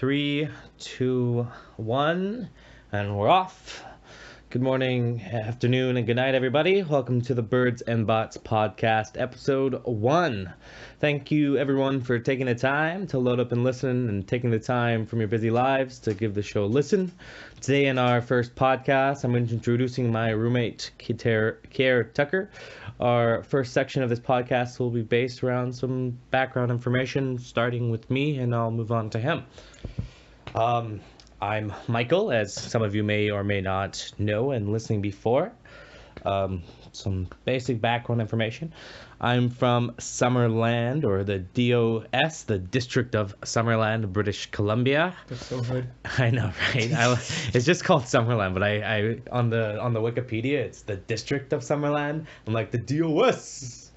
Three, two, one, and we're off. Good morning, afternoon, and good night, everybody. Welcome to the Birds and Bots podcast, episode 1. Thank you, everyone, for taking the time to load up and listen and taking the time from your busy lives to give the show a listen. Today, in our first podcast, I'm introducing my roommate, Kier Tucker. Our first section of this podcast will be based around some background information, starting with me, and I'll move on to him. I'm Michael, as some of you may or may not know and listening before. Some basic background information. I'm from Summerland, or the DOS, the District of Summerland, British Columbia. That's so hood. I know, right? It's just called Summerland, but I on the Wikipedia, it's the District of Summerland. I'm like, the DOS.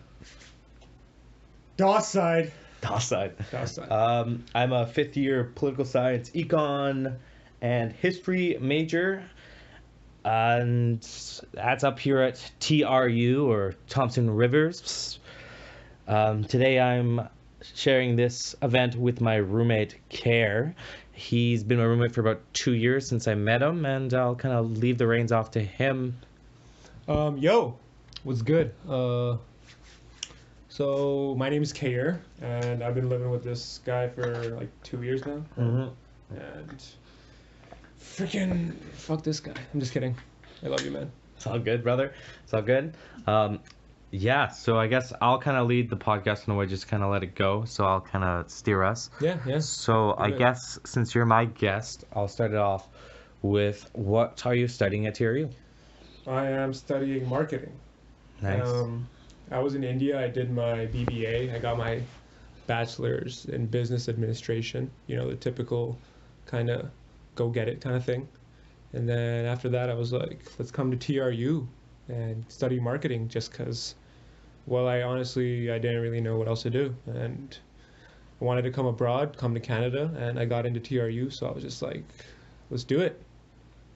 DOS side. DOS side. DOS side. I'm a fifth-year political science, econ, and history major, and that's up here at TRU, or Thompson Rivers. Today I'm sharing this event with my roommate Care. He's been my roommate for about 2 years since I met him, and I'll kind of leave the reins off to him. Yo, what's good? So my name is Kair, and I've been living with this guy for like 2 years now. Mm-hmm. And freaking fuck this guy. I'm just kidding. I love you, man. It's all good, brother. It's all good. Yeah, so I guess I'll kind of lead the podcast in a way, just kind of let it go. So I'll kind of steer us. Yeah. So I guess since you're my guest, I'll start it off with, what are you studying at TRU? I am studying marketing. Nice. I was in India. I did my BBA. I got my bachelor's in business administration. You know, the typical kind of go get it kind of thing. And then after that, I was like, let's come to TRU and study marketing, just because, well, I didn't really know what else to do. And I wanted to come abroad, come to Canada, and I got into TRU. So I was just like, let's do it.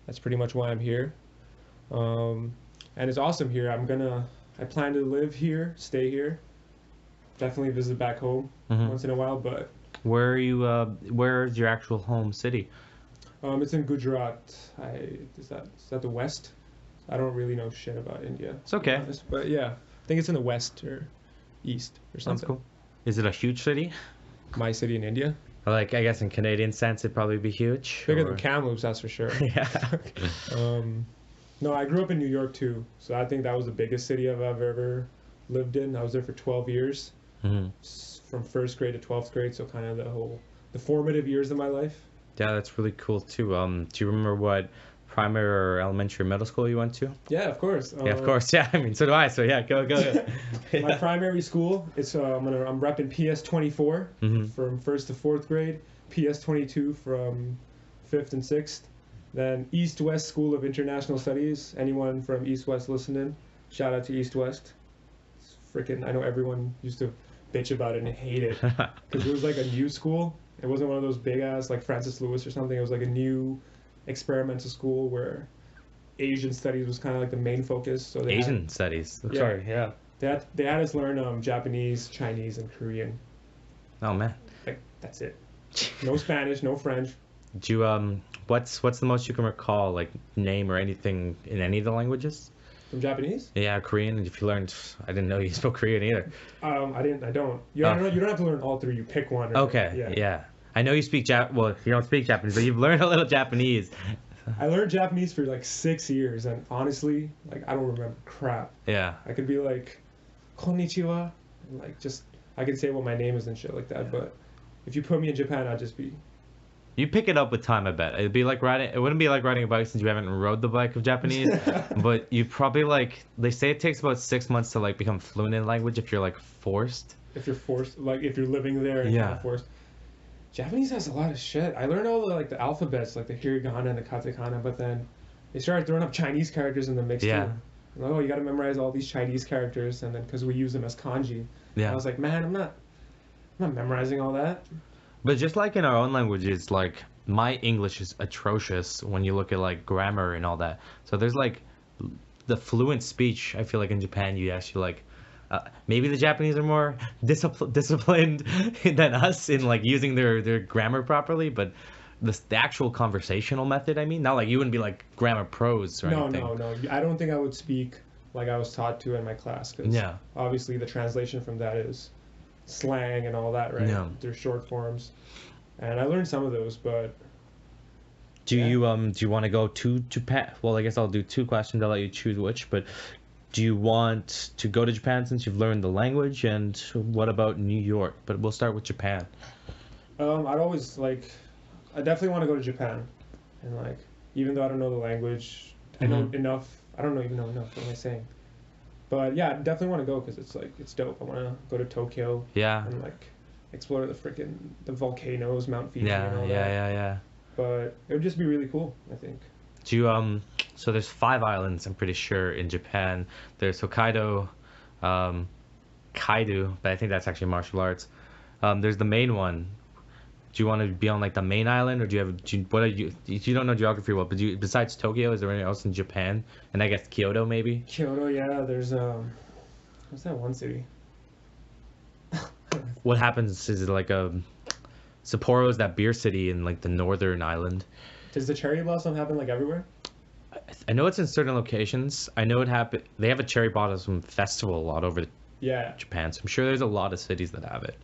That's pretty much why I'm here. And it's awesome here. I plan to live here, stay here, definitely visit back home once in a while, but... Where are you, where's your actual home city? It's in Gujarat. Is that the west? I don't really know shit about India. It's okay. Honest, but yeah, I think it's in the west or east or something. That's cool. Is it a huge city? My city in India? Like, I guess in Canadian sense, it'd probably be huge. Bigger than Kamloops, that's for sure. Yeah. No, I grew up in New York too, so I think that was the biggest city I've ever lived in. I was there for 12 years, from first grade to 12th grade, so kind of the formative years of my life. Yeah, that's really cool too. Do you remember what primary or elementary or middle school you went to? Yeah, of course. Yeah, of course. Yeah, I mean, so do I. So yeah, go. Yeah. My primary school, I'm repping PS24 from first to fourth grade, PS22 from fifth and sixth. Then East-West School of International Studies. Anyone from East-West listening, shout out to East-West. It's freaking, I know everyone used to bitch about it and hate it, because it was like a new school. It wasn't one of those big ass like Francis Lewis or something. It was like a new experimental school where Asian studies was kind of like the main focus. So Asian studies. Yeah. Sorry, yeah. They had us learn Japanese, Chinese, and Korean. Oh man. Like, that's it. No Spanish, no French. Do you what's the most you can recall, like, name or anything in any of the languages? From Japanese? Yeah, Korean. If you learned, I didn't know you spoke Korean either. I don't. You don't have to learn all three. You pick one. Okay. Yeah. I know you speak well, you don't speak Japanese, but you've learned a little Japanese. I learned Japanese for like 6 years, and honestly, like, I don't remember crap. Yeah. I could be like, konnichiwa, and like, just, I can say what my name is and shit like that, but if you put me in Japan, I'd just be... You pick it up with time, I bet. It wouldn't be like riding a bike since you haven't rode the bike of Japanese, but you probably, like, they say it takes about 6 months to, like, become fluent in language if you're, like, forced. If you're forced, like, if you're living there and kind of forced. Japanese has a lot of shit. I learned all the alphabets, like the hiragana and the katakana, but then they started throwing up Chinese characters in the mix too. Like, oh, you gotta memorize all these Chinese characters, and then because we use them as kanji. Yeah. I was like, man, I'm not memorizing all that. But just like in our own languages, like, my English is atrocious when you look at, like, grammar and all that. So there's, like, the fluent speech. I feel like in Japan you actually, like, Maybe the Japanese are more disciplined than us in like using their grammar properly, but the actual conversational method, I mean, not like you wouldn't be like grammar pros or No, anything. no. I don't think I would speak like I was taught to in my class, because Yeah. obviously the translation from that is slang and all that, right? Yeah. They're short forms, and I learned some of those, but Do Yeah. you want to go to Japan? Well, I guess I'll do two questions. I'll let you choose which. But do you want to go to Japan since you've learned the language? And what about New York? But we'll start with Japan. I'd always like, I definitely want to go to Japan, and like, even though I don't know the language, I know Mhm. enough. I don't know even know enough. What am I saying? But yeah, I definitely want to go because it's like it's dope. I want to go to Tokyo Yeah. and like explore the volcanoes, Mount Fuji, and Yeah. all Yeah. that. Yeah. Yeah. But it would just be really cool, I think. Do you So there's 5 islands. I'm pretty sure in Japan. There's Hokkaido, um, Kaido, but I think that's actually martial arts. There's the main one. Do you want to be on like the main island, or do you have what are you? You don't know geography well, but besides Tokyo, is there anything else in Japan? And I guess Kyoto maybe. Kyoto, yeah. There's what's that one city? What happens is like Sapporo is that beer city in like the northern island. Does the cherry blossom happen like everywhere? I know it's in certain locations. I know it happen. They have a cherry blossom festival a lot over Yeah. Japan, so I'm sure there's a lot of cities that have it.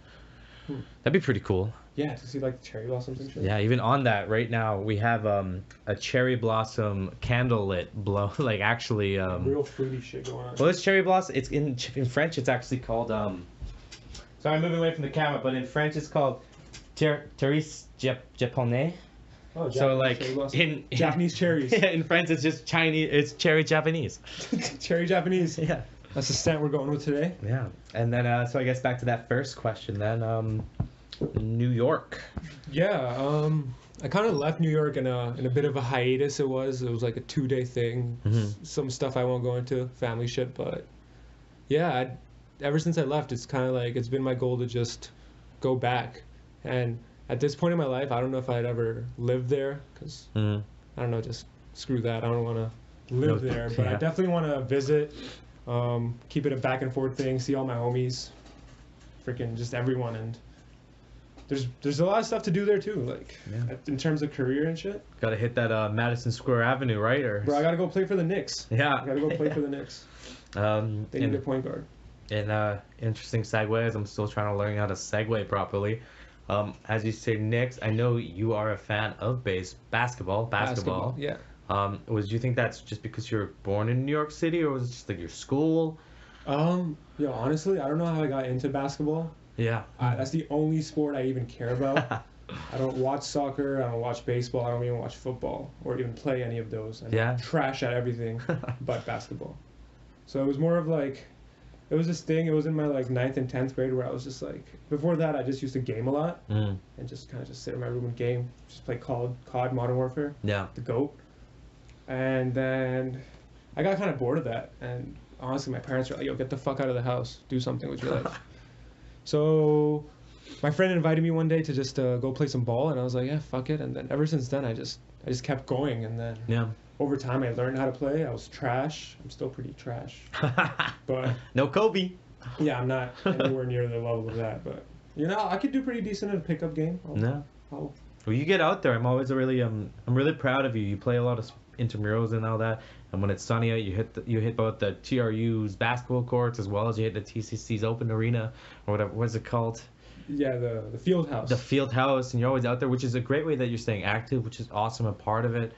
Hmm. That'd be pretty cool. Yeah, to see like the cherry blossoms and shit. Yeah, even on that, right now we have a cherry blossom candle lit blow. Like actually, Real fruity shit going on. well, it's cherry blossom. It's in French. It's actually called Sorry, I'm moving away from the camera, but in French it's called cerise japonais. Oh, So Japanese like cherry blossom. in Japanese cherries. yeah, in French it's just Chinese. It's cherry Japanese. Cherry Japanese. Yeah. That's the scent we're going with today. Yeah, and then so I guess back to that first question then. New York. Yeah, I kind of left New York in a bit of a hiatus. It was like a 2-day thing. Mhm. Some stuff I won't go into, family shit, but yeah, ever since I left, it's kind of like it's been my goal to just go back. And at this point in my life, I don't know if I'd ever live there because Mhm. I don't know, just screw that. I don't want to live No, there, but I yeah. definitely want to visit, keep it a back and forth thing, see all my homies, freaking just everyone, and there's a lot of stuff to do there too, like Yeah. in terms of career and shit. Got to hit that Madison Square Avenue, right? Or Bro, I gotta go play for the Knicks. yeah. I gotta go play for the Knicks. They need a point guard. And interesting segues. I'm still trying to learn how to segue properly. As you say, Knicks, I know you are a fan of basketball. Yeah. Do you think that's just because you're born in New York City, or was it just like your school? Honestly, I don't know how I got into basketball. Yeah. That's the only sport I even care about. I don't watch soccer. I don't watch baseball. I don't even watch football or even play any of those. I'm Yeah. trash at everything but basketball. So it was more of like, it was this thing. It was in my like 9th and 10th grade where I was just like, before that I just used to game a lot Mm. and just kind of just sit in my room and game, just play COD Modern Warfare, Yeah. the GOAT. And then I got kind of bored of that. And honestly, my parents were like, yo, get the fuck out of the house. Do something with your life. So my friend invited me one day to just go play some ball, and I was like, yeah, fuck it. And then ever since then, I just kept going, and then Yeah. over time, I learned how to play. I was trash. I'm still pretty trash, but No Kobe. yeah, I'm not anywhere near the level of that. But you know, I could do pretty decent in a pickup game. No. I'll, Well, you get out there. I'm always really I'm really proud of you. You play a lot of intramurals and all that. And when it's sunny out, you hit both the TRU's basketball courts as well as you hit the TCC's open arena or whatever. What's it called? yeah, the field house. The field house, and you're always out there, which is a great way that you're staying active, which is awesome. A part of it.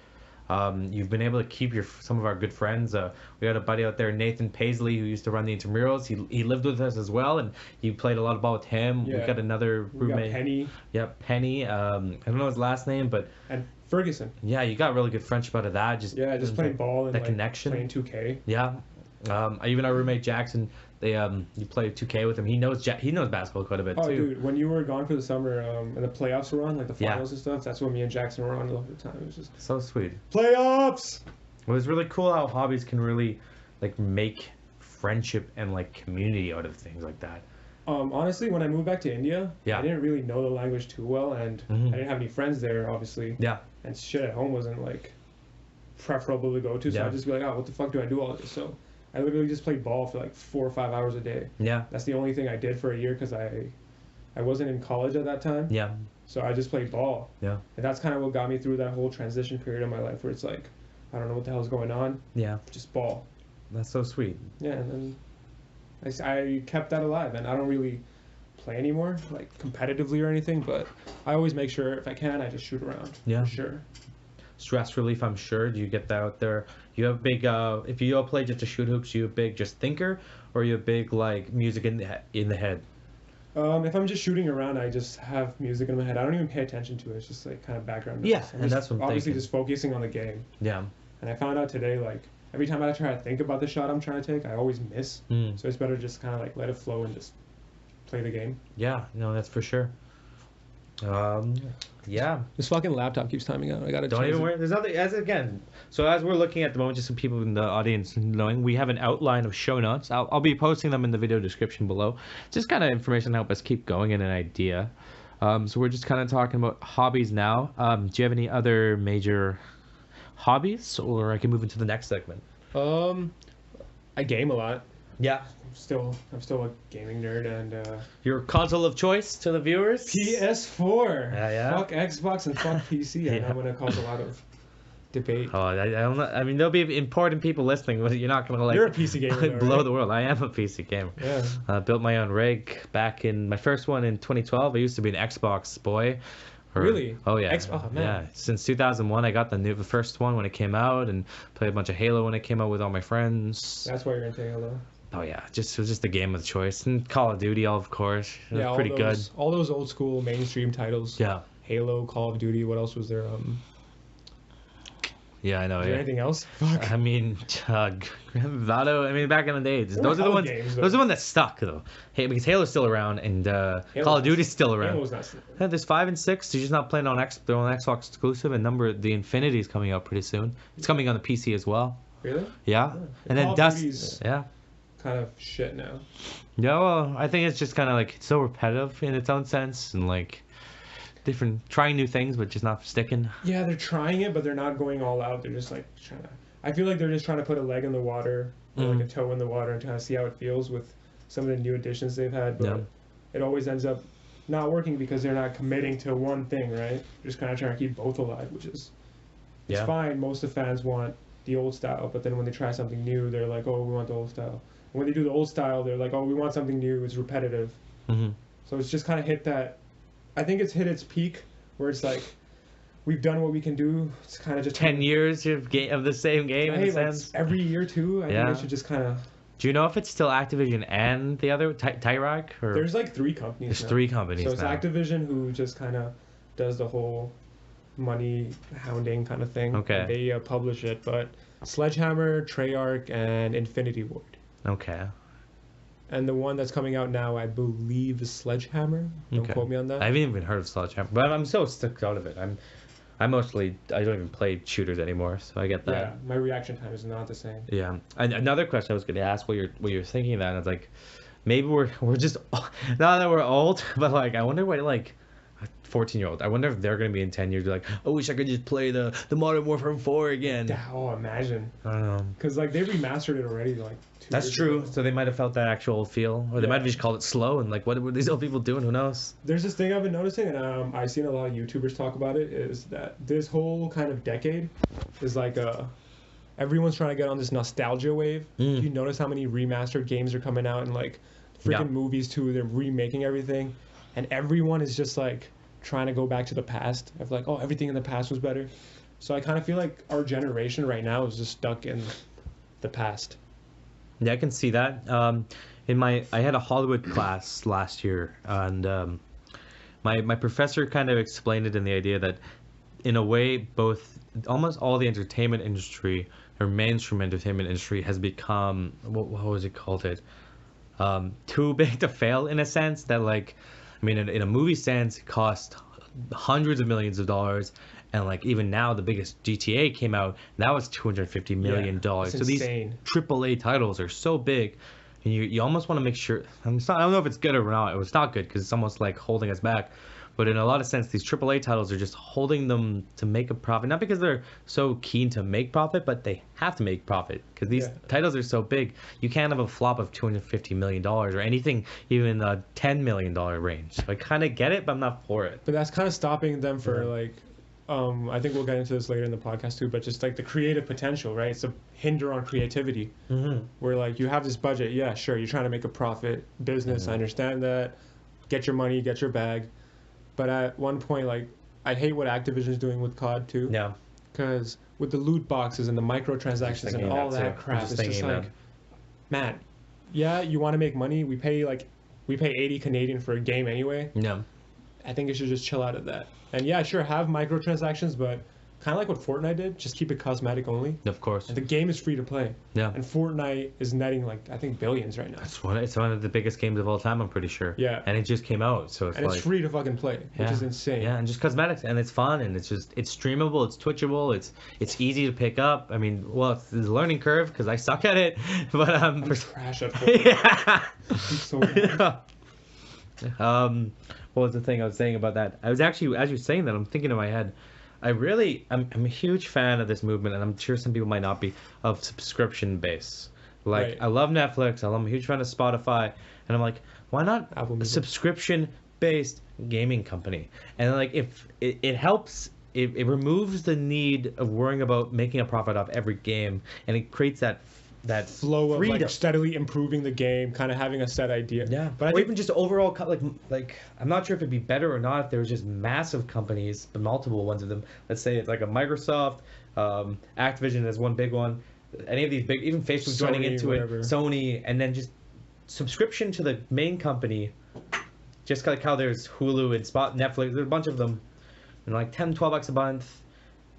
You've been able to keep some of our good friends. We got a buddy out there, Nathan Paisley, who used to run the intramurals. He lived with us as well, and you played a lot of ball with him. We Yeah. got another We got roommate. Penny Yep, Penny. I don't know his last name, but and Ferguson. yeah, you got really good friendship out of that. Just Playing ball and the like, connection. playing 2K. Yeah. Even our roommate Jackson, you play 2K with him. He knows basketball quite a bit Oh, too. dude, when you were gone for the summer and the playoffs were on, like the Yeah. finals and stuff, that's when me and Jackson were on all the time. It was just So sweet. playoffs. Well, it's really cool how hobbies can really like make friendship and like community out of things like that. Honestly, when I moved back to India, Yeah. I didn't really know the language too well, and Mhm. I didn't have any friends there, obviously. Yeah. And shit at home wasn't like preferable to go to, so Yeah. I'd just be like, oh, what the fuck do I do all this? So I literally just played ball for like 4 or 5 hours a day. Yeah. That's the only thing I did for a year because I wasn't in college at that time. Yeah. So I just played ball. Yeah. And that's kind of what got me through that whole transition period of my life where it's like, I don't know what the hell's going on. Yeah. Just ball. That's so sweet. Yeah, and then I kept that alive, and I don't really play anymore, like competitively or anything, but I always make sure if I can, I just shoot around. Yeah. For sure. Stress relief, I'm sure. Do you get that out there? You have big, if you don't play just to shoot hoops, you a big just thinker, or you a big like music in the head? If I'm just shooting around, I just have music in my head. I don't even pay attention to it. It's just like kind of background noise. Yeah, I'm and just that's what I'm obviously thinking. just focusing on the game. Yeah. And I found out today, like every time I try to think about the shot I'm trying to take, I always miss. Mm. So it's better just kind of like let it flow and just play the game. Yeah. No, that's for sure. Yeah. This fucking laptop keeps timing out. I gotta Don't even worry. There's nothing. So as we're looking at the moment, just so people in the audience knowing, we have an outline of show notes. I'll be posting them in the video description below. Just kind of information to help us keep going and an idea. So we're just kind of talking about hobbies now. Do you have any other major hobbies, or I can move into the next segment? I game a lot. Yeah. I'm still a gaming nerd, and Your console of choice to the viewers? PS4. Yeah. Fuck Xbox and fuck PC. I know I'm gonna cause a lot of debate. Oh, I don't know. I mean, there'll be important people listening, but you're not gonna like. You're a PC gamer, though, blow right? the world. I am a PC gamer. Yeah. Built my own rig back in my first one in 2012. I used to be an Xbox boy. Really? Oh yeah. Oh, man. Yeah. Since 2001, I got the first one when it came out, and played a bunch of Halo when it came out with all my friends. That's why you're into Halo. Oh yeah, it was just a game of choice, and Call of Duty, of course. It was pretty good. All those old school mainstream titles. Yeah. Halo, Call of Duty. What else was there? Yeah, I know. Is there Yeah. anything else? Fuck. I mean, Grand Theft Auto. I mean, back in the days, They those were are the hella ones. games, though. Those are the ones that stuck though. Hey, because Halo's still around, and Call of Duty's still around. Halo's not. Yeah, there's 5 and 6. They're just not playing on they're on Xbox exclusive, and the Infinity is coming out pretty soon. It's coming on the PC as well. Really? Yeah, Yeah. and then Call of Dust. Duty's Yeah. kind of shit now. Yeah, well, I think it's just kind of like it's so repetitive in its own sense, and like trying new things, but just not sticking. Yeah, they're trying it, but they're not going all out. They're just like trying to. I feel like they're just trying to put a leg in the water, or like a toe in the water, and trying to see how it feels with some of the new additions they've had. But Yeah. it always ends up not working because they're not committing to one thing, right? They're just kind of trying to keep both alive, which is it's Yeah. fine. Most of the fans want the old style, but then when they try something new, they're like, "Oh, we want the old style." And when they do the old style, they're like, "Oh, we want something new." It's repetitive. Mm-hmm. So it's just kind of hit that. I think it's hit its peak where it's like, we've done what we can do. It's kind of just 10 years of the same game in a like sense. every year too. I Yeah. think they should just kind of. Do you know if it's still Activision and the other Tyrock? Or There's like 3 companies. there's now. 3 companies So it's now. Activision who just kind of does the whole money hounding kind of thing. Okay. And they publish it, but Sledgehammer, Treyarch, and Infinity Ward. Okay. And the one that's coming out now, I believe, is Sledgehammer. Don't Okay. quote me on that. I haven't even heard of Sledgehammer, but I'm so stuck out of it. I don't even play shooters anymore, so I get Yeah, that. my reaction time is not the same. Yeah. And another question I was going to ask while you're thinking of that, and it's like, maybe we're just not that we're old, but like I wonder what like a 14-year-old. I wonder if they're going to be in 10 years like, I wish I could just play the Modern Warfare 4 again. Oh, imagine. I don't know. Because like they remastered it already, like 2 That's years true. ago. So they might have felt that actual feel, or they Yeah. might have just called it slow. And like, what were these old people doing? Who knows? There's this thing I've been noticing, and I've seen a lot of YouTubers talk about it, is that this whole kind of decade is like everyone's trying to get on this nostalgia wave. Mm. You notice how many remastered games are coming out, and like freaking Yeah. movies too. They're remaking everything, and everyone is just like trying to go back to the past. Of like, oh, everything in the past was better. So I kind of feel like our generation right now is just stuck in the past. Yeah, I can see that. I had a Hollywood class last year, and my professor kind of explained it in the idea that, in a way, almost all the entertainment industry or mainstream entertainment industry has become what was it called? Too big to fail, in a sense that, like, I mean, in a movie sense, it cost hundreds of millions of dollars. And like even now, the biggest GTA came out. That was $250 million. it's So these insane. AAA titles are so big, and you almost want to make sure. I don't know if it's good or not. It's not good because it's almost like holding us back. But in a lot of sense, these AAA titles are just holding them to make a profit, not because they're so keen to make profit, but they have to make profit because these titles are so big. You can't have a flop of $250 million or anything even the $10 million range. So I kind of get it, but I'm not for it. But that's kind of stopping them for like, I think we'll get into this later in the podcast too, but just like the creative potential, right? It's a hinder on creativity. Where like you have this budget, yeah, sure, you're trying to make a profit, business, I understand that. Get your money, get your bag. But at one point, like, I hate what Activision's doing with COD too. Yeah. Because with the loot boxes and the microtransactions and all that crap, it's just like, man, yeah, you want to make money. We pay 80 Canadian for a game anyway. Yeah. I think you should just chill out of that. And yeah, sure, have microtransactions, but kind of like what Fortnite did, just keep it cosmetic only. Of course. And the game is free to play. Yeah. And Fortnite is netting like, I think, billions right now. It's one of the biggest games of all time, I'm pretty sure. Yeah. And it just came out, so it's it's free to fucking play, which is insane. Yeah, and just cosmetics, and it's fun, and it's streamable, it's twitchable, it's easy to pick up. I mean, well, it's a learning curve because I suck at it, but I'm trash at Fortnite. Yeah. I'm so bad. What was the thing I was saying about that? I was actually, as you're saying that, I'm thinking in my head, I'm a huge fan of this movement, and I'm sure some people might not be, of subscription base. Like, I love Netflix, I'm a huge fan of Spotify, and I'm like, why not a subscription based gaming company? And like, if it helps, it removes the need of worrying about making a profit off every game, and it creates that flow of freedom. Like steadily improving the game, kind of having a set idea. Yeah, but or even just overall, like I'm not sure if it'd be better or not if there was just massive companies, but multiple ones of them. Let's say it's like a Microsoft, Activision is one big one. Any of these big, even Facebook Sony, joining into whatever. it, Sony, and then just subscription to the main company. Just like how there's Hulu and Netflix, there's a bunch of them, and like $10-12 a month.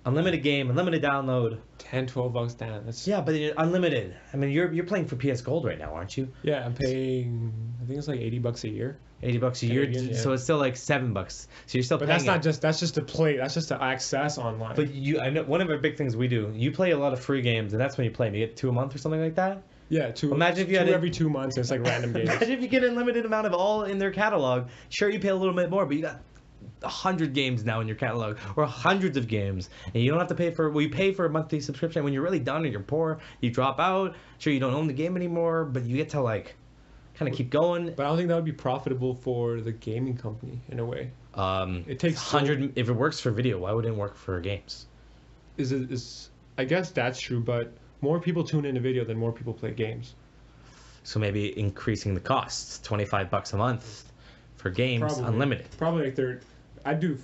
Unlimited game, unlimited download. $10-12 down. That's but unlimited. I mean, you're playing for PS Gold right now, aren't you? Yeah, I'm paying. I think it's like $80 a year. $80 a year, so it's still like $7. So you're still paying. But that's just to play. That's just to access online. But I know one of the big things we do. You play a lot of free games, and that's when you play them. You get 2 a month or something like that. Yeah, Imagine if you had every 2 months. And it's like random games. Imagine if you get an unlimited amount of all in their catalog. Sure, you pay a little bit more, but you got 100 games now in your catalog, or hundreds of games, and you don't have to pay for. Well, you pay for a monthly subscription. When you're really done and you're poor, you drop out. Sure, you don't own the game anymore, but you get to like kind of keep going. But I don't think that would be profitable for the gaming company in a way. It takes 100. If it works for video, why wouldn't it work for games? I guess that's true, but more people tune into video than more people play games. So maybe increasing the costs, $25 a month for games, unlimited. Probably like I'd do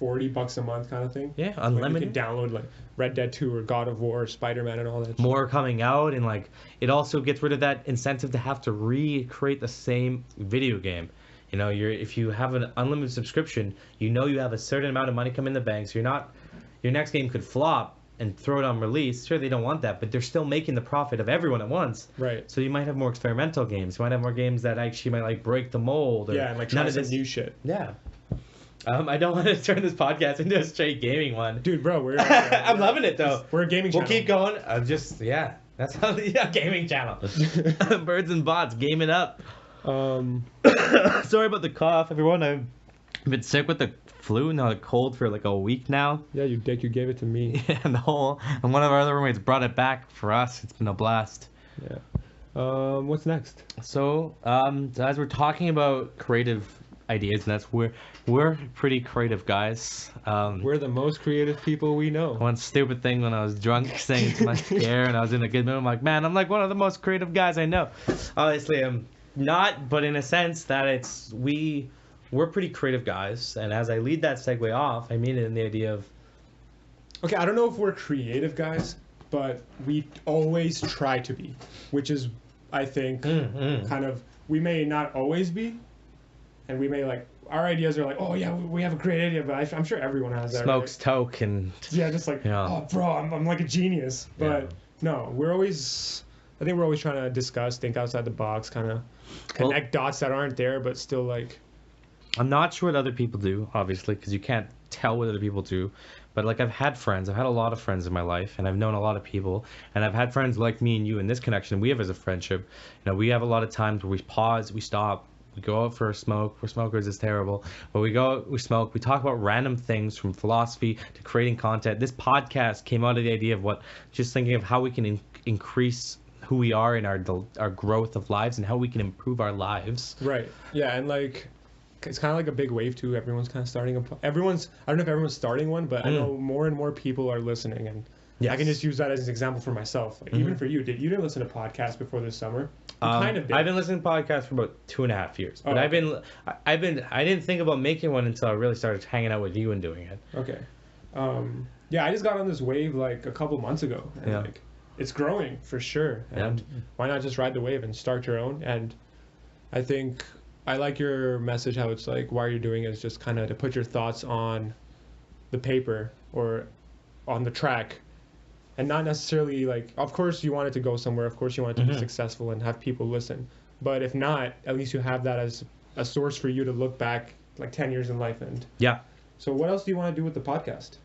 $40 a month kind of thing. Yeah, unlimited. Like you could download like Red Dead 2 or God of War, or Spider-Man, and all that. More coming out, and like it also gets rid of that incentive to have to recreate the same video game. You know, if you have an unlimited subscription, you know you have a certain amount of money come in the bank, so your next game could flop and throw it on release. Sure, they don't want that, but they're still making the profit of everyone at once. Right. So you might have more experimental games. You might have more games that actually might like break the mold. Or and like try some new shit. Yeah. I don't want to turn this podcast into a straight gaming one. Dude, bro, I'm loving it though. We're a gaming channel. We'll keep going. That's how gaming channel. Birds and bots, game it up. Sorry about the cough, everyone. I've been sick with the flu and the cold for like a week now. Yeah, you dick, you gave it to me. Yeah, and one of our other roommates brought it back for us. It's been a blast. Yeah. What's next? So, as we're talking about creative ideas, and that's we're pretty creative guys. We're the most creative people we know. One stupid thing when I was drunk saying to my ear and I was in a good mood, I'm like, man, I'm like one of the most creative guys I know. Obviously, I'm not, but in a sense that we're pretty creative guys, and as I lead that segue off, I mean it in the idea of... Okay, I don't know if we're creative guys, but we always try to be, which is, I think, kind of, we may not always be, and we may like, our ideas are like, oh yeah, we have a great idea, but I'm sure everyone has that. Smokes toke and... Yeah, just like, oh bro, I'm like a genius. But no, I think we're always trying to discuss, think outside the box, kind of connect dots that aren't there, but still like... I'm not sure what other people do, obviously, because you can't tell what other people do. But like I've had a lot of friends in my life, and I've known a lot of people, and I've had friends like me and you in this connection we have as a friendship. You know, we have a lot of times where we pause, we stop, We go out for a smoke. We're smokers. It's terrible. But we go out, we smoke. We talk about random things from philosophy to creating content. This podcast came out of the idea of just thinking of how we can increase who we are in our growth of lives and how we can improve our lives. Right. Yeah, and like it's kind of like a big wave too. Everyone's kind of starting I don't know if everyone's starting one, but I know more and more people are listening, and I can just use that as an example for myself. Like, even for you, you didn't listen to podcasts before this summer? You kind of did. I've been listening to podcasts for about 2.5 years, but I didn't think about making one until I really started hanging out with you and doing it. Okay. Yeah, I just got on this wave like a couple months ago, and like it's growing for sure. And why not just ride the wave and start your own? And I think I like your message, how it's like why you're doing it is just kind of to put your thoughts on the paper or on the track, and not necessarily like, of course you want it to go somewhere, of course you want it to be successful and have people listen, but if not, at least you have that as a source for you to look back like 10 years in life. And so what else do you want to do with the podcast?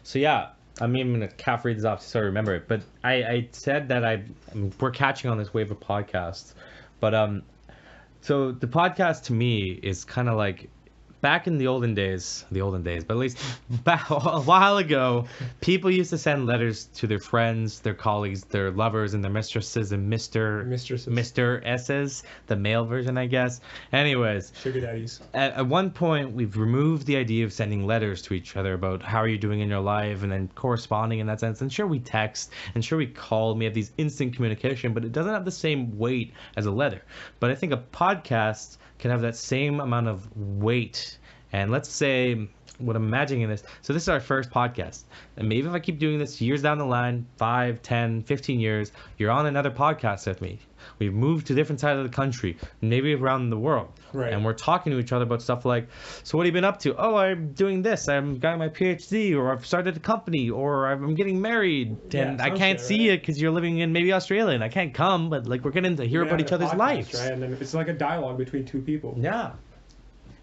So yeah, I'm even gonna calf read this off so I remember it, but I said that we're catching on this wave of podcasts, but so the podcast to me is kind of like back in the olden days, but at least back a while ago, people used to send letters to their friends, their colleagues, their lovers, and their mistresses and Mr. S's, the male version, I guess. Anyways, sugar daddies. At one point, we've removed the idea of sending letters to each other about how are you doing in your life and then corresponding in that sense. And sure, we text, and sure, we call, and we have these instant communication, but it doesn't have the same weight as a letter. But I think a podcast can have that same amount of weight. And let's say what I'm imagining is, so this is our first podcast, and maybe if I keep doing this years down the line, 5, 10, 15 years, you're on another podcast with me. We've moved to different sides of the country, maybe around the world, and we're talking to each other about stuff like, so what have you been up to? Oh, I'm doing this, I'm got my PhD, or I've started a company, or I'm getting married, and I can't see you because you're living in maybe Australia and I can't come, but like we're getting to hear about each other's lives, right? And then it's like a dialogue between two people.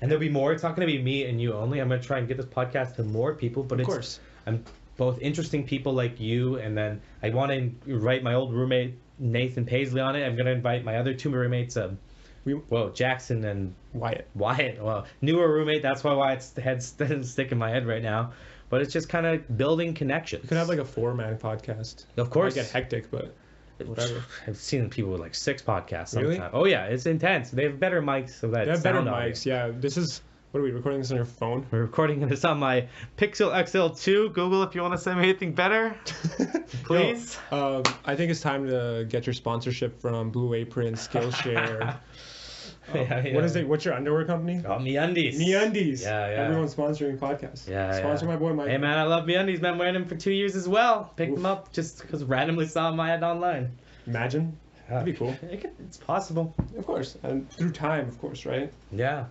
And there'll be more. It's not going to be me and you only. I'm going to try and get this podcast to more people. But of course, I'm both interesting people like you, and then I want to invite my old roommate Nathan Paisley on it. I'm going to invite my other two roommates, Jackson and Wyatt. Well, newer roommate. That's why Wyatt's head's stick in my head right now. But it's just kind of building connections. You could have like a 4-man podcast. Of course. It might get hectic, but whatever. I've seen people with like 6 podcasts sometimes. Really? Oh yeah, it's intense. They have better mics so that they have better mics. Yeah, this is. What are we recording this on your phone? We're recording this on my Pixel XL2. Google if you want to send me anything better, please. I think it's time to get your sponsorship from Blue Apron, Skillshare. What is it? What's your underwear company? MeUndies. MeUndies. Yeah. Everyone's sponsoring podcasts. Sponsor my boy Mike. Hey man, I love MeUndies. Been wearing them for 2 years as well. Picked them up just because randomly saw my ad online. Imagine. That'd be cool. It's possible. Of course, and through time, of course, right? Yeah.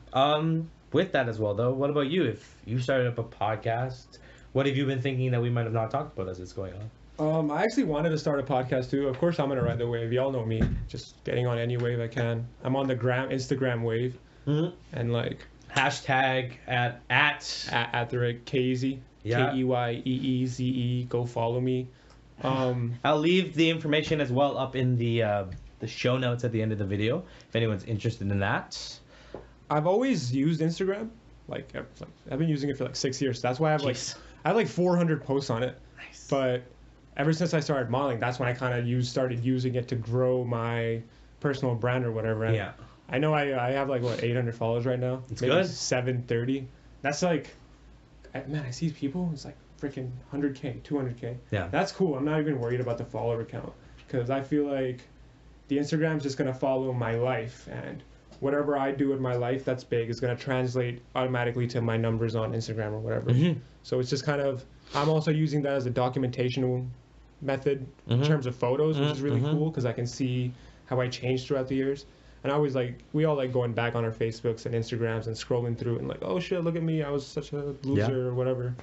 With that as well, though, what about you? If you started up a podcast, what have you been thinking that we might have not talked about as it's going on? I actually wanted to start a podcast too. Of course, I'm gonna ride the wave. Y'all know me, just getting on any wave I can. I'm on the Instagram wave, and like hashtag at the rate Keyeze, Keyeze. Go follow me. I'll leave the information as well up in the show notes at the end of the video if anyone's interested in that. I've always used Instagram. Like I've been using it for like 6 years. That's why I have like 400 posts on it. Nice. But ever since I started modeling, that's when I kind of started using it to grow my personal brand or whatever. And I know I have like 800 followers right now. It's maybe good. 730. That's like, man, I see people. It's like freaking 100K, 200K. Yeah. That's cool. I'm not even worried about the follower count because I feel like the Instagram's just gonna follow my life, and whatever I do in my life that's big is going to translate automatically to my numbers on Instagram or whatever. So it's just kind of, I'm also using that as a documentation method in terms of photos, which is really cool because I can see how I changed throughout the years. And I always we all like going back on our Facebooks and Instagrams and scrolling through and like, oh shit, look at me, I was such a loser or whatever.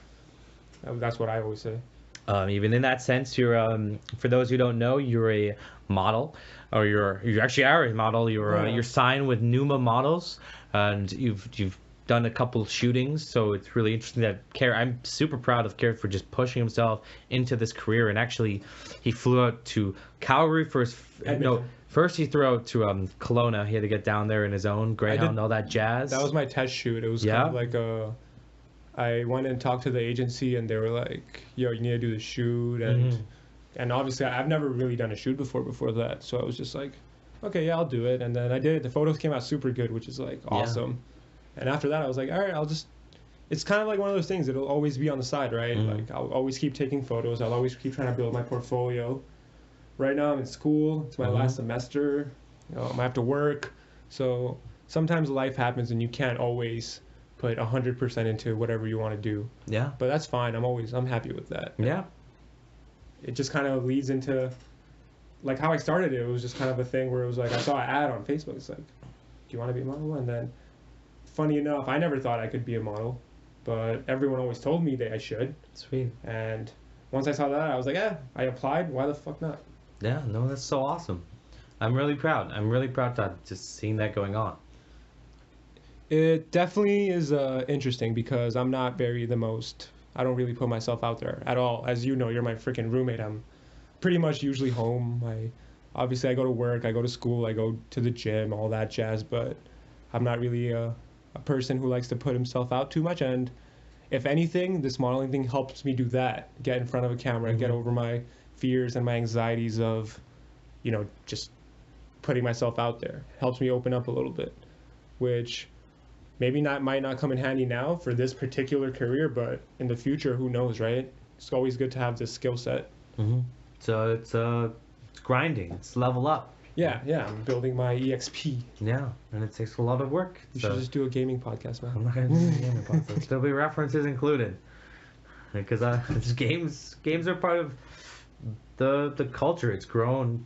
That's what I always say. Even in that sense, you're for those who don't know, you're a model, or you actually are a model. You're signed with Numa Models, and you've done a couple shootings. So it's really interesting that I'm super proud of Kerr for just pushing himself into this career. And actually, he flew out to Calgary for his First, he threw out to Kelowna. He had to get down there in his own Greyhound, all that jazz. That was my test shoot. It was kind of like I went and talked to the agency, and they were like, "Yo, you need to do the shoot," and obviously I've never really done a shoot before that, so I was just like, "Okay, yeah, I'll do it." And then I did it. The photos came out super good, which is like awesome. And after that, I was like, "All right, I'll just." It's kind of like one of those things. It'll always be on the side, right? Like I'll always keep taking photos. I'll always keep trying to build my portfolio. Right now I'm in school. It's my last semester. I have to work. So sometimes life happens and you can't always put 100% into whatever you want to do. Yeah. But that's fine. I'm happy with that. Yeah. It just kind of leads into like how I started it. It was just kind of a thing where it was like I saw an ad on Facebook. It's like, do you want to be a model? And then funny enough, I never thought I could be a model, but everyone always told me that I should. Sweet. And once I saw that, I was like, I applied. Why the fuck not? Yeah, no, that's so awesome. I'm really proud. I'm really proud to just seeing that going on. It definitely is interesting because I'm not I don't really put myself out there at all. As you know, you're my freaking roommate. I'm pretty much usually home. Obviously I go to work, I go to school, I go to the gym, all that jazz, but I'm not really a person who likes to put himself out too much. And if anything, this modeling thing helps me do that. Get in front of a camera, get over my fears and my anxieties of, just putting myself out there. Helps me open up a little bit, which might not come in handy now for this particular career, but in the future, who knows, right? It's always good to have this skill set. So it's grinding. It's level up. Yeah, I'm building my EXP. Yeah, and it takes a lot of work. You should just do a gaming podcast, man. I'm not gonna do a gaming podcast. There'll be references included, because games are part of the culture. It's grown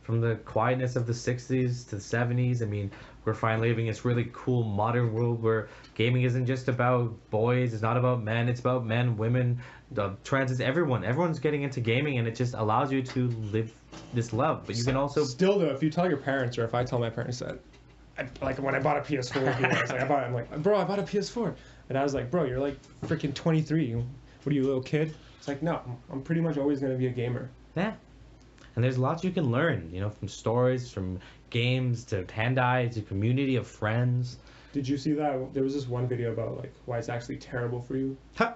from the quietness of the 60s to the 70s. I mean, we're finally living in this really cool modern world where gaming isn't just about boys, it's not about men, it's about men, women, the trans, everyone's getting into gaming, and it just allows you to live this love. But you can also still, though, if you tell your parents, or if I tell my parents that like when I bought a PS4 here, I'm like, bro, I bought a PS4, and I was like, bro, you're like freaking 23, what are you, a little kid? It's like, no, I'm pretty much always going to be a gamer. Yeah. And there's lots you can learn, from stories, from games to hand-eye to community of friends. Did you see that? There was this one video about like why it's actually terrible for you. Yeah.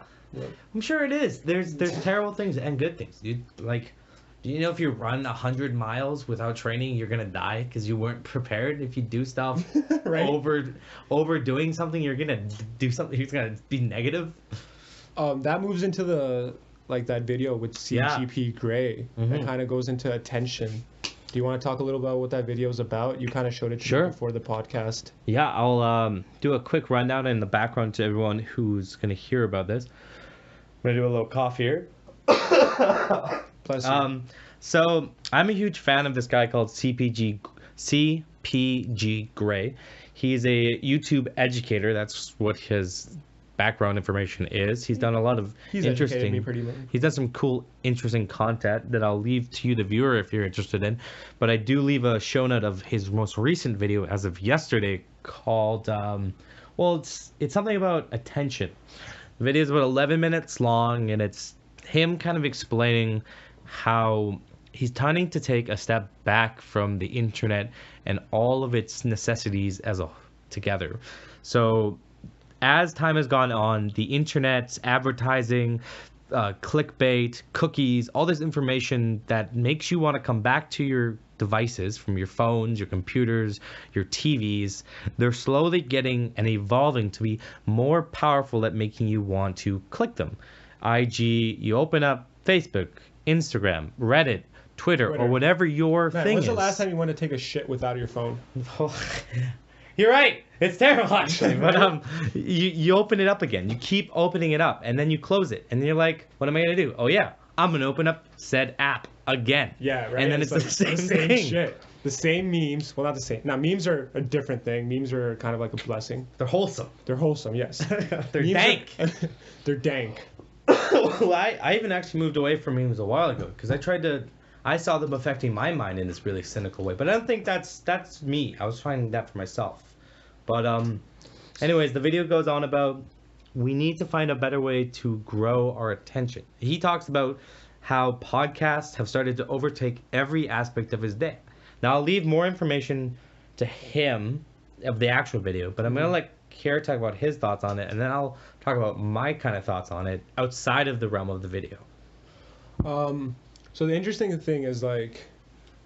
I'm sure it is. There's terrible things and good things. If you run 100 miles without training, you're gonna die because you weren't prepared. If you do stuff right? overdoing something, you're gonna do something. You're gonna be negative. That moves into that video with CGP Grey. That kind of goes into attention. Do you want to talk a little about what that video is about? You kind of showed it to me before the podcast. Yeah, I'll do a quick rundown in the background to everyone who's going to hear about this. I'm going to do a little cough here. Bless you. So I'm a huge fan of this guy called CPG Grey. He's a YouTube educator. That's what his background information is. He's done a lot of interesting. Me pretty much. He's done some cool, interesting content that I'll leave to you, the viewer, if you're interested in. But I do leave a show note of his most recent video as of yesterday called, it's something about attention. The video is about 11 minutes long, and it's him kind of explaining how he's trying to take a step back from the internet and all of its necessities together. So as time has gone on, the internet's advertising, clickbait, cookies, all this information that makes you want to come back to your devices from your phones, your computers, your TVs, they're slowly getting and evolving to be more powerful at making you want to click them. You open up Facebook, Instagram, Reddit, Twitter, or whatever your thing is. When's the last time you went to take a shit without your phone? You're right. It's terrible, actually. But you open it up again. You keep opening it up, and then you close it, and then you're like, "What am I gonna do? Oh yeah, I'm gonna open up said app again." Yeah, right. And then it's the same thing. Shit. The same memes. Well, not the same. Now, memes are a different thing. Memes are kind of like a blessing. They're wholesome. They're wholesome. Yes. They're dank. They're dank. Well, I even actually moved away from memes a while ago because I saw them affecting my mind in this really cynical way. But I don't think that's me. I was finding that for myself. But anyways, the video goes on about we need to find a better way to grow our attention. He talks about how podcasts have started to overtake every aspect of his day. Now I'll leave more information to him of the actual video, but I'm gonna let Kier talk about his thoughts on it, and then I'll talk about my kind of thoughts on it outside of the realm of the video. So the interesting thing is like,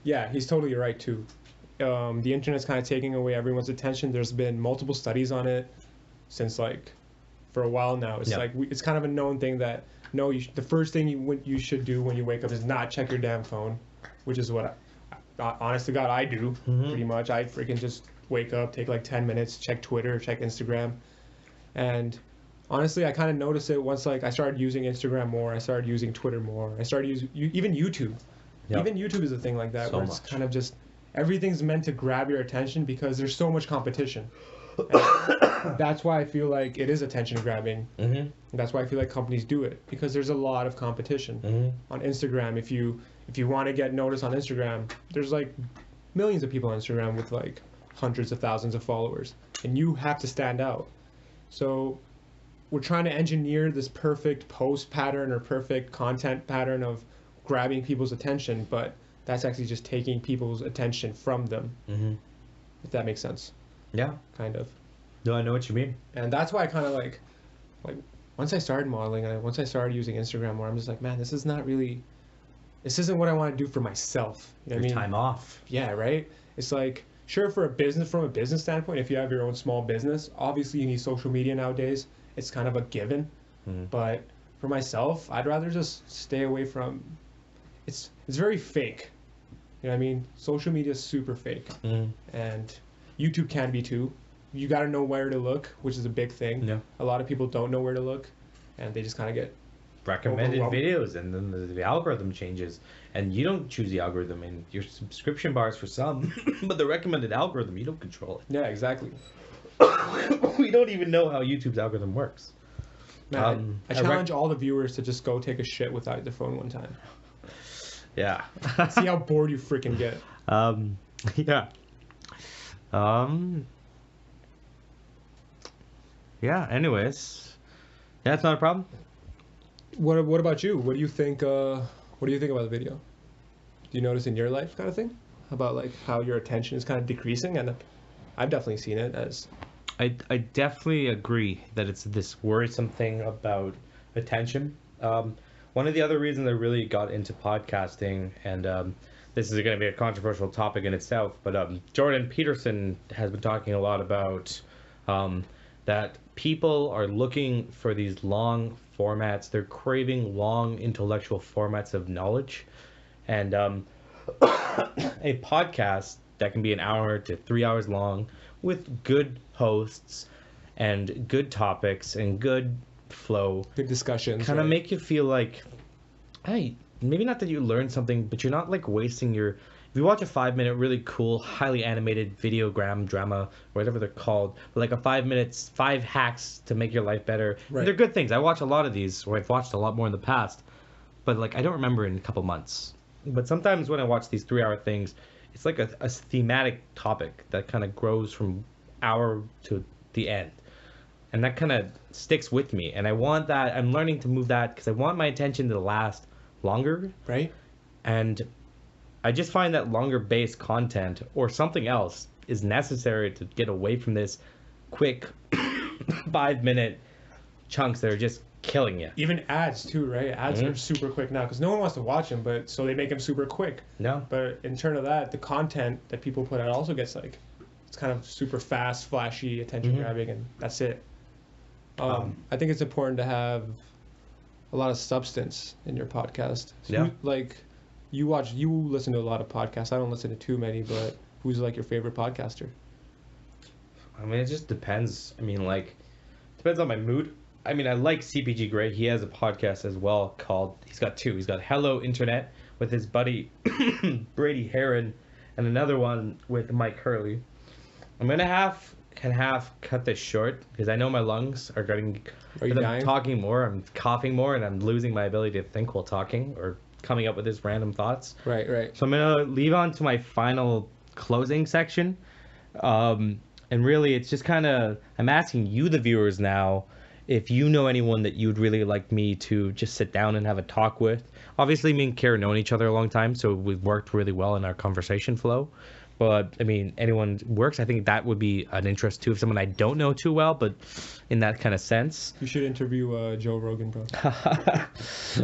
yeah, he's totally right too. The internet's kind of taking away everyone's attention. There's been multiple studies on it since like for a while now. It's like it's kind of a known thing that no, the first thing you should do when you wake up is not check your damn phone, which is what honest to God I do pretty much. I freaking just wake up, take like 10 minutes, check Twitter, check Instagram, and honestly, I kind of noticed it once like I started using Instagram more, I started using Twitter more, I started using even YouTube. Even YouTube is a thing like that, where it's kind of just everything's meant to grab your attention because there's so much competition. That's why I feel like it is attention grabbing. That's why I feel like companies do it, because there's a lot of competition. On Instagram, if you want to get noticed on Instagram, there's like millions of people on Instagram with like hundreds of thousands of followers, and you have to stand out. So we're trying to engineer this perfect post pattern or perfect content pattern of grabbing people's attention, but that's actually just taking people's attention from them. If that makes sense. Yeah, kind of. No, I know what you mean. And that's why I kind of like once I started modeling and once I started using Instagram more, I'm just like, man, this isn't what I want to do for myself. You know what I mean? Time off. Yeah, right. It's like, sure, from a business standpoint, if you have your own small business, obviously you need social media nowadays. It's kind of a given. But for myself, I'd rather just stay away from. It's very fake. You know what I mean? Social media is super fake, and YouTube can be too. You got to know where to look, which is a big thing. Yeah. A lot of people don't know where to look, and they just kind of get recommended videos, and then the algorithm changes, and you don't choose the algorithm, and your subscription bars for some, but the recommended algorithm, you don't control it. Yeah, exactly. We don't even know how YouTube's algorithm works. Man, I challenge all the viewers to just go take a shit without their phone one time. Yeah. See how bored you freaking get. Yeah. Yeah, anyways. Yeah, that's not a problem. What about you? What do you think about the video? Do you notice in your life kind of thing? About like how your attention is kind of decreasing? And I've definitely seen it as... I definitely agree that it's this worrisome thing about attention. One of the other reasons I really got into podcasting, and this is going to be a controversial topic in itself, but Jordan Peterson has been talking a lot about that people are looking for these long formats. They're craving long intellectual formats of knowledge. And a podcast that can be an hour to 3 hours long with good hosts and good topics and good flow, good discussions, kind of make you feel like, hey, maybe not that you learned something, but you're not like wasting your... If you watch a 5-minute really cool highly animated videogram drama, whatever they're called, like a 5 minutes 5 hacks to make your life better, they're good things. I watch a lot of these, or I've watched a lot more in the past, but like I don't remember in a couple months. But sometimes when I watch these 3-hour things, it's like a thematic topic that kind of grows from hour to the end. And that kind of sticks with me. And I want that. I'm learning to move that because I want my attention to last longer. Right. And I just find that longer based content or something else is necessary to get away from this quick 5-minute chunks that are just killing you. Even ads too, right? Ads are super quick now because no one wants to watch them, but so they make them super quick. No. But in turn of that, the content that people put out also gets like, it's kind of super fast, flashy, attention grabbing, and that's it. I think it's important to have a lot of substance in your podcast. So you listen to a lot of podcasts. I don't listen to too many, but who's like your favorite podcaster? I mean, it just depends. I mean, like, depends on my mood. I mean, I like CPG Gray. He has a podcast as well called, he's got two. He's got Hello Internet with his buddy Brady Heron, and another one with Mike Hurley. I'm going to cut this short because I know my lungs are getting... Are you dying? I'm talking more, I'm coughing more, and I'm losing my ability to think while talking or coming up with these random thoughts. Right. So I'm going to leave on to my final closing section. And really, it's just kind of... I'm asking you, the viewers, now, if you know anyone that you'd really like me to just sit down and have a talk with. Obviously, me and Kara known each other a long time, so we've worked really well in our conversation flow. But I mean, anyone works. I think that would be an interest too, if someone I don't know too well, but in that kind of sense. You should interview Joe Rogan, bro.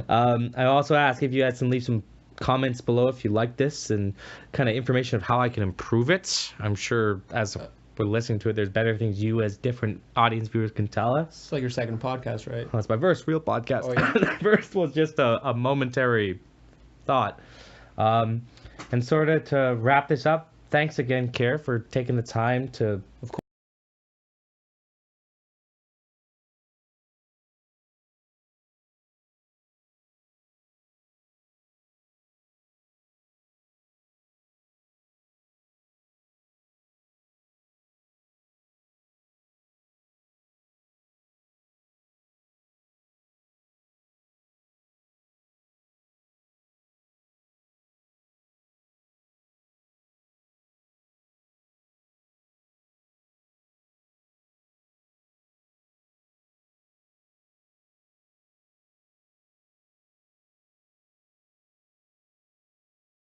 I also ask if you guys can leave some comments below if you like this and kind of information of how I can improve it. I'm sure as we're listening to it, there's better things you as different audience viewers can tell us. It's like your second podcast, right? Well, it's my first real podcast. Oh, yeah. The first was just a momentary thought. And sort of to wrap this up, thanks again, Care, for taking the time to